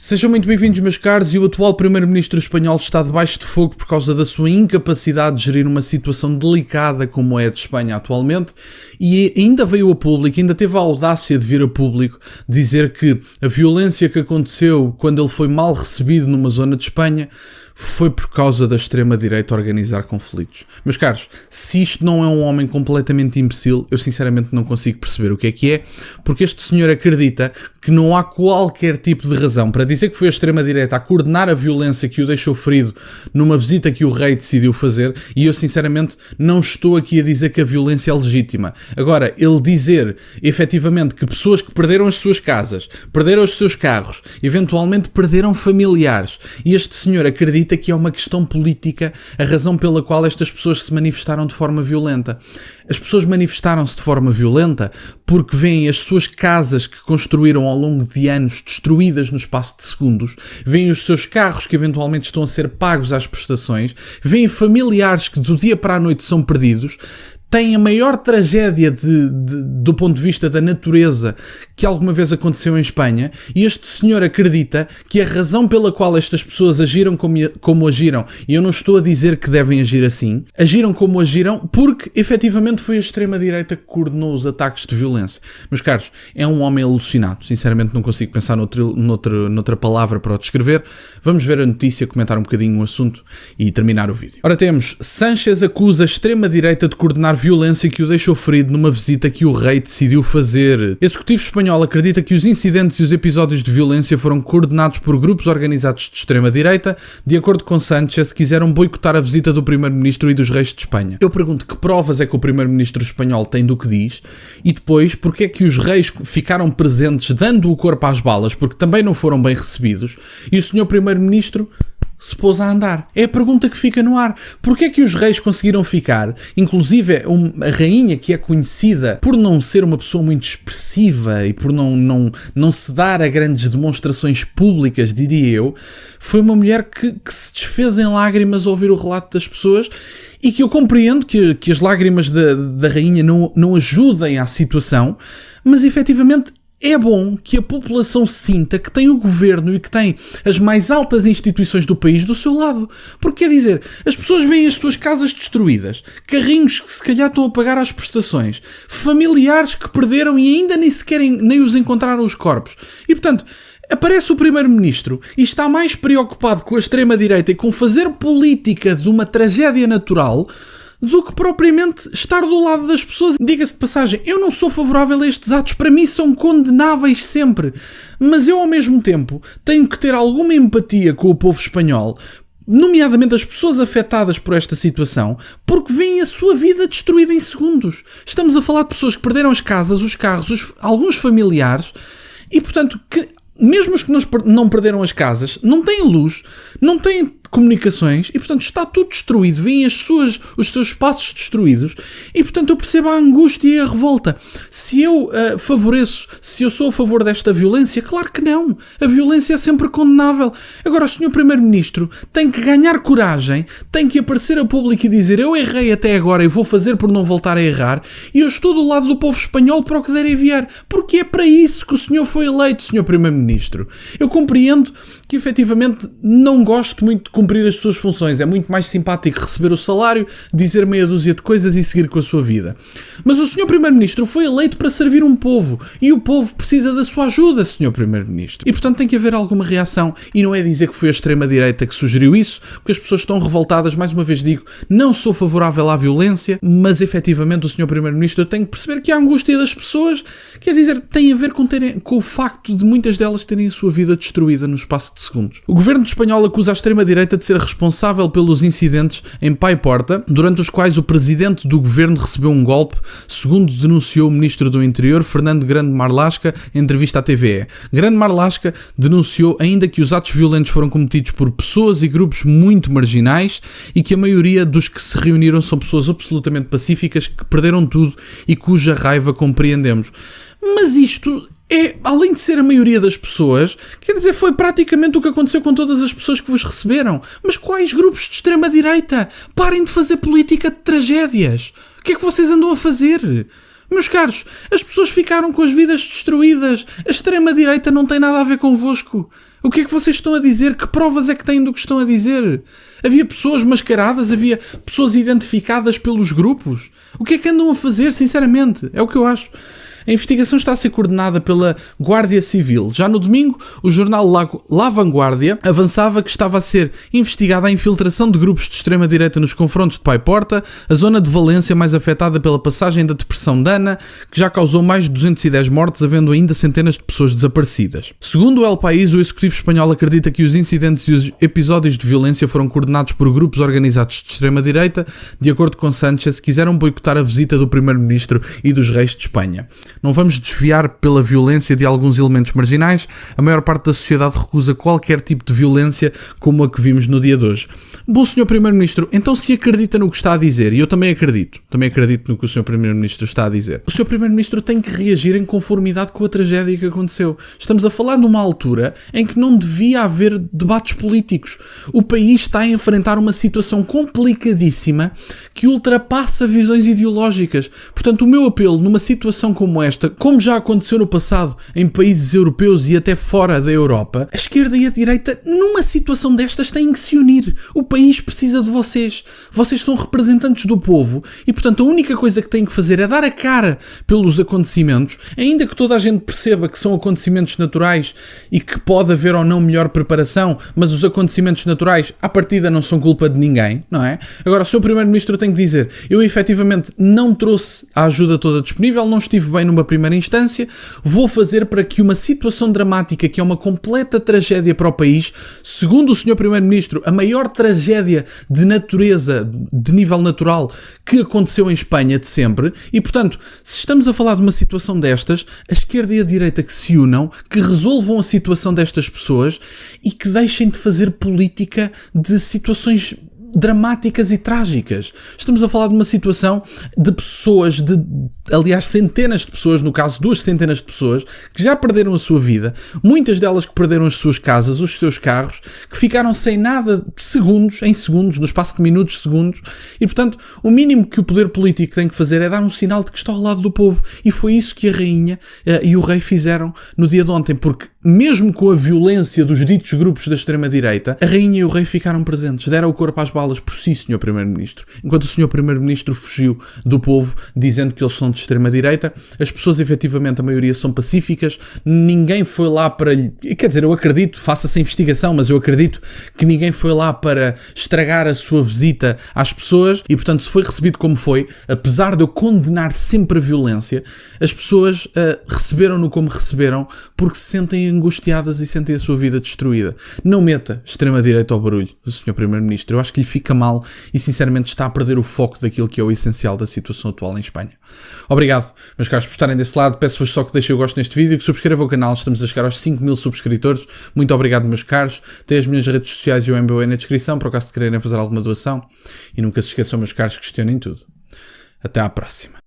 Sejam muito bem-vindos, meus caros, e o atual primeiro-ministro espanhol está debaixo de fogo por causa da sua incapacidade de gerir uma situação delicada como é a de Espanha atualmente, e ainda veio a público, ainda teve a audácia de vir a público dizer que a violência que aconteceu quando ele foi mal recebido numa zona de Espanha foi por causa da extrema-direita organizar conflitos. Meus caros, se isto não é um homem completamente imbecil, eu sinceramente não consigo perceber o que é, porque este senhor acredita que não há qualquer tipo de razão para dizer que foi a extrema-direita a coordenar a violência que o deixou ferido numa visita que o rei decidiu fazer, e eu sinceramente não estou aqui a dizer que a violência é legítima. Agora, ele dizer efetivamente que pessoas que perderam as suas casas, perderam os seus carros, eventualmente perderam familiares, e este senhor acredita que é uma questão política a razão pela qual estas pessoas se manifestaram de forma violenta. As pessoas manifestaram-se de forma violenta porque veem as suas casas que construíram ao longo de anos destruídas no espaço de segundos, veem os seus carros que eventualmente estão a ser pagos às prestações, veem familiares que do dia para a noite são perdidos, têm a maior tragédia do ponto de vista da natureza que alguma vez aconteceu em Espanha, e este senhor acredita que a razão pela qual estas pessoas agiram como agiram, e eu não estou a dizer que devem agir assim, agiram como agiram porque efetivamente foi a extrema-direita que coordenou os ataques de violência. Meus caros, é um homem alucinado, sinceramente não consigo pensar noutra palavra para o descrever. Vamos ver a notícia, comentar um bocadinho o assunto e terminar o vídeo. Ora, temos: Sánchez acusa a extrema-direita de coordenar violência que o deixou ferido numa visita que o rei decidiu fazer. Executivo espanhol acredita que os incidentes e os episódios de violência foram coordenados por grupos organizados de extrema-direita. De acordo com Sánchez, quiseram boicotar a visita do primeiro-ministro e dos reis de Espanha. Eu pergunto que provas é que o primeiro-ministro espanhol tem do que diz, e depois, porque é que os reis ficaram presentes dando o corpo às balas, porque também não foram bem recebidos, e o senhor primeiro-ministro se pôs a andar? É a pergunta que fica no ar. Porquê é que os reis conseguiram ficar? Inclusive a rainha, que é conhecida por não ser uma pessoa muito expressiva e por não se dar a grandes demonstrações públicas, diria eu, foi uma mulher que se desfez em lágrimas ao ouvir o relato das pessoas, e que eu compreendo que as lágrimas da rainha não ajudem à situação, mas efetivamente é bom que a população sinta que tem o governo e que tem as mais altas instituições do país do seu lado. Porque quer dizer, as pessoas veem as suas casas destruídas, carrinhos que se calhar estão a pagar às prestações, familiares que perderam e ainda nem os encontraram os corpos. E portanto, aparece o primeiro-ministro e está mais preocupado com a extrema-direita e com fazer política de uma tragédia natural do que propriamente estar do lado das pessoas. Diga-se de passagem, eu não sou favorável a estes atos, para mim são condenáveis sempre, mas eu ao mesmo tempo tenho que ter alguma empatia com o povo espanhol, nomeadamente as pessoas afetadas por esta situação, porque veem a sua vida destruída em segundos. Estamos a falar de pessoas que perderam as casas, os carros, alguns familiares, e portanto, que mesmo os que não perderam as casas, não têm luz, não têm comunicações, e portanto está tudo destruído, veem os seus espaços destruídos, e portanto eu percebo a angústia e a revolta. Se eu se eu sou a favor desta violência, claro que não, a violência é sempre condenável. Agora o senhor primeiro-ministro tem que ganhar coragem, tem que aparecer a público e dizer: eu errei até agora e vou fazer por não voltar a errar, e eu estou do lado do povo espanhol para o que der e vier, porque é para isso que o senhor foi eleito, senhor primeiro-ministro. Eu compreendo que efetivamente não gosto muito de cumprir as suas funções, é muito mais simpático receber o salário, dizer meia dúzia de coisas e seguir com a sua vida. Mas o senhor primeiro-ministro foi eleito para servir um povo, e o povo precisa da sua ajuda, senhor primeiro-ministro. E portanto tem que haver alguma reação, e não é dizer que foi a extrema-direita que sugeriu isso, porque as pessoas estão revoltadas. Mais uma vez digo, não sou favorável à violência, mas efetivamente o senhor primeiro-ministro tem que perceber que a angústia das pessoas, quer dizer, tem a ver com o facto de muitas delas terem a sua vida destruída no espaço de segundos. O governo espanhol acusa a extrema-direita de ser responsável pelos incidentes em Paiporta, durante os quais o presidente do governo recebeu um golpe, segundo denunciou o ministro do Interior, Fernando Grande Marlaska, em entrevista à TVE. Grande Marlaska denunciou ainda que os atos violentos foram cometidos por pessoas e grupos muito marginais, e que a maioria dos que se reuniram são pessoas absolutamente pacíficas que perderam tudo e cuja raiva compreendemos. Mas isto além de ser a maioria das pessoas, quer dizer, foi praticamente o que aconteceu com todas as pessoas que vos receberam. Mas quais grupos de extrema-direita? Parem de fazer política de tragédias. O que é que vocês andam a fazer? Meus caros, as pessoas ficaram com as vidas destruídas. A extrema-direita não tem nada a ver convosco. O que é que vocês estão a dizer? Que provas é que têm do que estão a dizer? Havia pessoas mascaradas, havia pessoas identificadas pelos grupos. O que é que andam a fazer, sinceramente? É o que eu acho. A investigação está a ser coordenada pela Guardia Civil. Já no domingo, o jornal La Vanguardia avançava que estava a ser investigada a infiltração de grupos de extrema-direita nos confrontos de Paiporta, a zona de Valência mais afetada pela passagem da Depressão Dana, que já causou mais de 210 mortes, havendo ainda centenas de pessoas desaparecidas. Segundo o El País, o executivo espanhol acredita que os incidentes e os episódios de violência foram coordenados por grupos organizados de extrema-direita. De acordo com Sánchez, quiseram boicotar a visita do primeiro-ministro e dos reis de Espanha. Não vamos desviar pela violência de alguns elementos marginais. A maior parte da sociedade recusa qualquer tipo de violência como a que vimos no dia de hoje. Bom, Sr. Primeiro-Ministro, então se acredita no que está a dizer, e eu também acredito no que o Sr. Primeiro-Ministro está a dizer, o Sr. Primeiro-Ministro tem que reagir em conformidade com a tragédia que aconteceu. Estamos a falar numa altura em que não devia haver debates políticos. O país está a enfrentar uma situação complicadíssima que ultrapassa visões ideológicas. Portanto, o meu apelo numa situação como esta, como já aconteceu no passado em países europeus e até fora da Europa, a esquerda e a direita, numa situação destas, têm que se unir. O país precisa de vocês. Vocês são representantes do povo e, portanto, a única coisa que têm que fazer é dar a cara pelos acontecimentos, ainda que toda a gente perceba que são acontecimentos naturais e que pode haver ou não melhor preparação, mas os acontecimentos naturais, à partida, não são culpa de ninguém, não é? Agora, o Sr. Primeiro-Ministro tem que dizer: eu efetivamente não trouxe a ajuda toda disponível, não estive bem numa primeira instância, vou fazer para que uma situação dramática, que é uma completa tragédia para o país, segundo o Sr. Primeiro-Ministro, a maior tragédia de natureza, de nível natural, que aconteceu em Espanha de sempre, e portanto, se estamos a falar de uma situação destas, a esquerda e a direita que se unam, que resolvam a situação destas pessoas e que deixem de fazer política de situações dramáticas e trágicas. Estamos a falar de uma situação de pessoas, aliás, centenas de pessoas, no caso 2 centenas de pessoas, que já perderam a sua vida, muitas delas que perderam as suas casas, os seus carros, que ficaram sem nada em segundos, no espaço de minutos, segundos, e portanto, o mínimo que o poder político tem que fazer é dar um sinal de que está ao lado do povo, e foi isso que a rainha e o rei fizeram no dia de ontem, porque mesmo com a violência dos ditos grupos da extrema-direita, a rainha e o rei ficaram presentes, deram o corpo às balas por si, Sr. Primeiro-Ministro. Enquanto o Sr. Primeiro-Ministro fugiu do povo, dizendo que eles são de extrema-direita, as pessoas, efetivamente, a maioria são pacíficas, ninguém foi lá para... Quer dizer, eu acredito, faça-se a investigação, mas eu acredito que ninguém foi lá para estragar a sua visita às pessoas e, portanto, se foi recebido como foi, apesar de eu condenar sempre a violência, as pessoas receberam-no como receberam porque se sentem angustiadas e sentem a sua vida destruída. Não meta extrema-direita ao barulho, Sr. Primeiro-Ministro. Eu acho que lhe fica mal e, sinceramente, está a perder o foco daquilo que é o essencial da situação atual em Espanha. Obrigado, meus caros, por estarem desse lado. Peço-vos só que deixem o gosto neste vídeo, que subscrevam o canal. Estamos a chegar aos 5.000 subscritores. Muito obrigado, meus caros. Tem as minhas redes sociais e o MBA na descrição, para o caso de quererem fazer alguma doação. E nunca se esqueçam, meus caros, questionem tudo. Até à próxima.